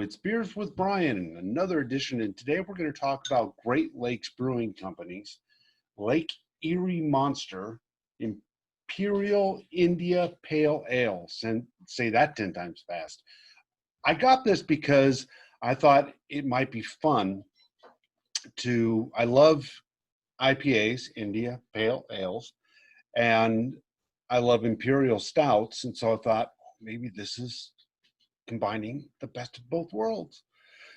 it's Beers with Brian, another edition, and today we're going to talk about Great Lakes Brewing Company's Lake Erie Monster Imperial India Pale Ale. And say that 10 times fast. I got this because I thought it might be fun I love IPAs, India Pale Ales, and I love Imperial Stouts, and so I thought maybe this is combining the best of both worlds.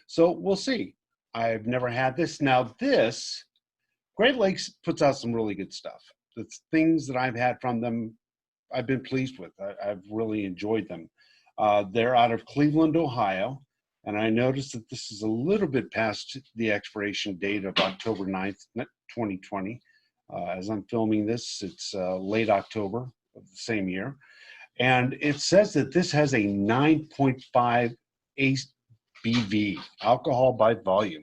So we'll see. I've never had this. Now this, Great Lakes puts out some really good stuff. The things that I've had from them, I've been pleased with. I've really enjoyed them. They're out of Cleveland, Ohio, and I noticed that this is a little bit past the expiration date of October 9th, 2020. As I'm filming this, it's late October of the same year. And it says that this has a 9.5 ABV, alcohol by volume,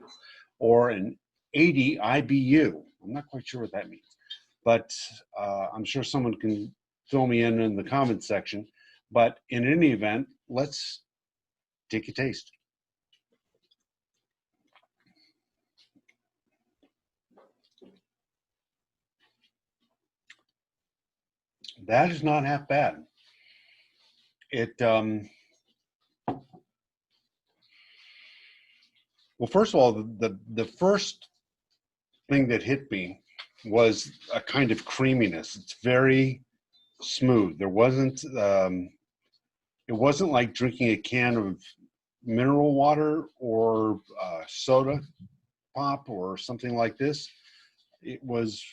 or an 80 IBU. I'm not quite sure what that means, but I'm sure someone can fill me in the comments section. But in any event, let's take a taste. That is not half bad. Well, first of all, the first thing that hit me was a kind of creaminess. It's very smooth. It wasn't like drinking a can of mineral water or soda pop or something like this. It was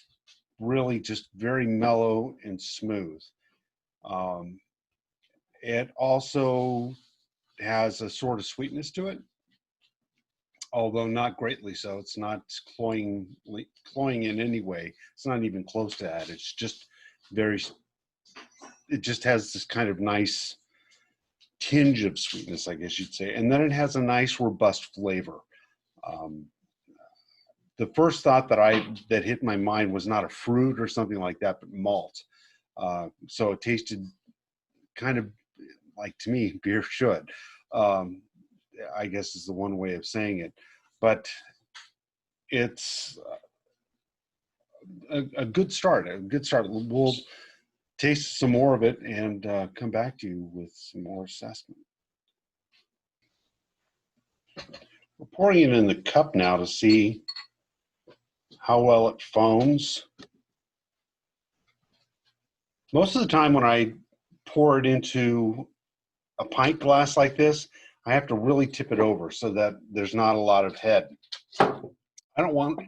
really just very mellow and smooth. It also has a sort of sweetness to it, although not greatly so. It's not cloying in any way. It's not even close to that. It's just it just has this kind of nice tinge of sweetness, I guess you'd say. And then it has a nice robust flavor. The first thought that hit my mind was not a fruit or something like that, but malt. So it tasted kind of like, to me, beer should. I guess is the one way of saying it. But it's a good start. We'll taste some more of it and come back to you with some more assessment. We're pouring it in the cup now to see how well it foams. Most of the time when I pour it into a pint glass like this, I have to really tip it over so that there's not a lot of head. I don't want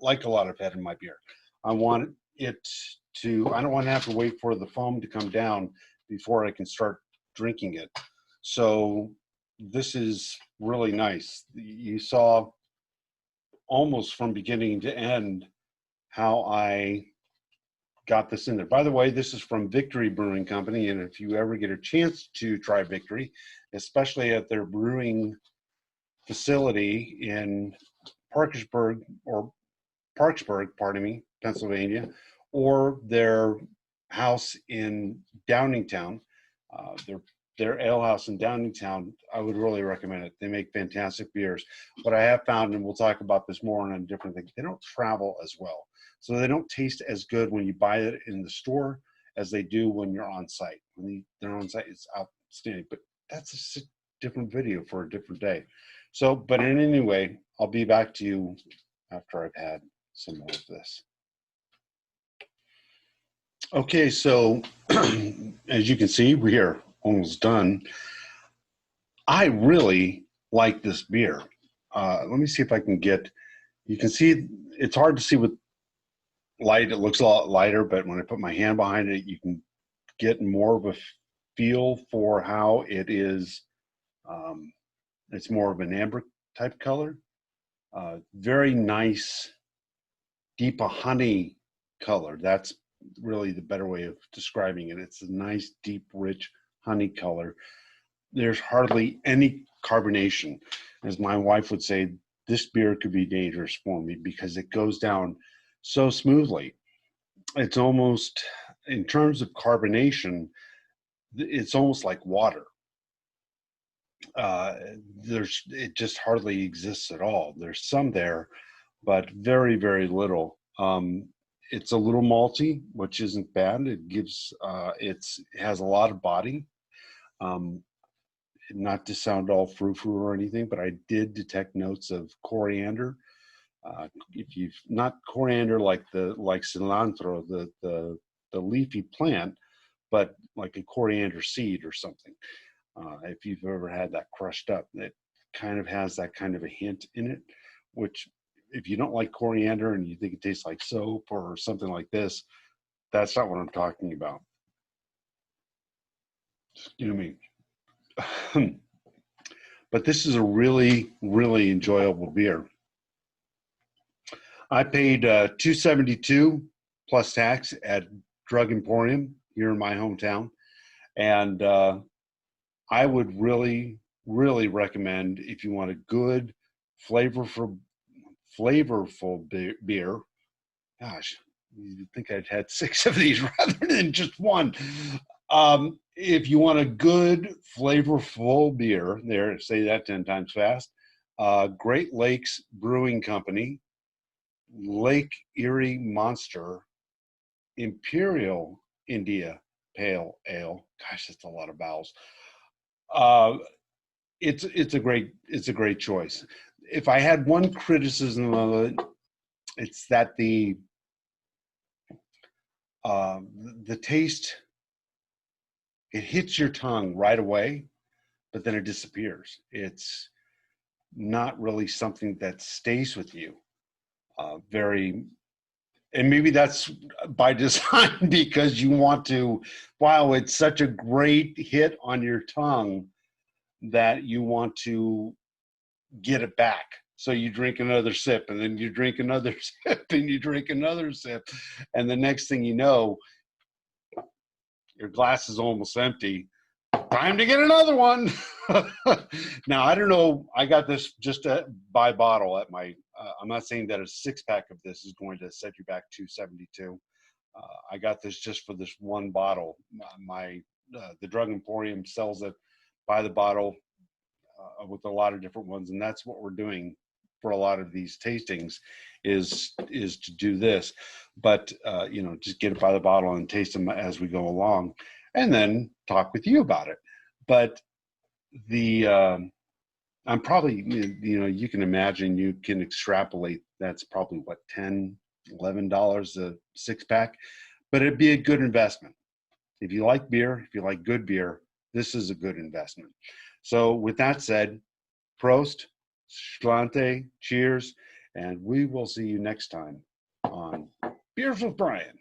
like a lot of head in my beer. I don't want to have to wait for the foam to come down before I can start drinking it. So this is really nice. You saw almost from beginning to end how I got this in there. By the way, this is from Victory Brewing Company, and if you ever get a chance to try Victory, especially at their brewing facility in Parkersburg, Pennsylvania, or their house in Downingtown, their ale house in Downingtown, I would really recommend it. They make fantastic beers. What I have found, and we'll talk about this more on a different thing, they don't travel as well. So they don't taste as good when you buy it in the store as they do when you're on site. When they're on site, it's outstanding. But that's a different video for a different day. So, but in any way, I'll be back to you after I've had some more of this. Okay, so as you can see, we are almost done. I really like this beer. Let me see if I can get, you can see, it's hard to see with light. It looks a lot lighter, but when I put my hand behind it, you can get more of a feel for how it is. It's more of an amber type color. Very nice, deep honey color. That's really the better way of describing it. It's a nice, deep, rich honey color. There's hardly any carbonation. As my wife would say, this beer could be dangerous for me because it goes down so smoothly. It's almost, in terms of carbonation, it's almost like water. uh, it just hardly exists at all. There's some there, but very, very little. It's a little malty, which isn't bad. It gives it has a lot of body. Um, Not to sound all frou-frou or anything, but I did detect notes of coriander. If you've not coriander like cilantro, the leafy plant, but like a coriander seed or something. If you've ever had that crushed up, it kind of has that kind of a hint in it, which if you don't like coriander and you think it tastes like soap or something like this, that's not what I'm talking about. Excuse me. But this is a really, really enjoyable beer. I paid $2.72 plus tax at Drug Emporium here in my hometown, and I would really, really recommend if you want a good, flavorful, beer. Gosh, you'd think I'd had 6 of these rather than just one. If you want a good, flavorful beer, there, say that 10 times fast. Great Lakes Brewing Company, Lake Erie Monster, Imperial India Pale Ale. Gosh, that's a lot of vowels. Uh, it's a great choice. If I had one criticism of it, it's that uh, the taste, it hits your tongue right away, but then it disappears. It's not really something that stays with you very. And maybe that's by design because you want to, wow, it's such a great hit on your tongue that you want to get it back. So you drink another sip, and then you drink another sip, and you drink another sip. And the next thing you know, your glass is almost empty. Time to get another one. Now, I don't know. I got this just by bottle at my, I'm not saying that a 6-pack of this is going to set you back 272. I got this just for this one bottle. The Drug Emporium sells it by the bottle with a lot of different ones, and that's what we're doing for a lot of these tastings is to do this. But just get it by the bottle and taste them as we go along, and then talk with you about it. But the I'm probably, you can imagine, you can extrapolate, that's probably what, $10, $11 a 6-pack, but it'd be a good investment. If you like beer, if you like good beer, this is a good investment. So with that said, Prost, Schlante, cheers, and we will see you next time on Beers with Brian.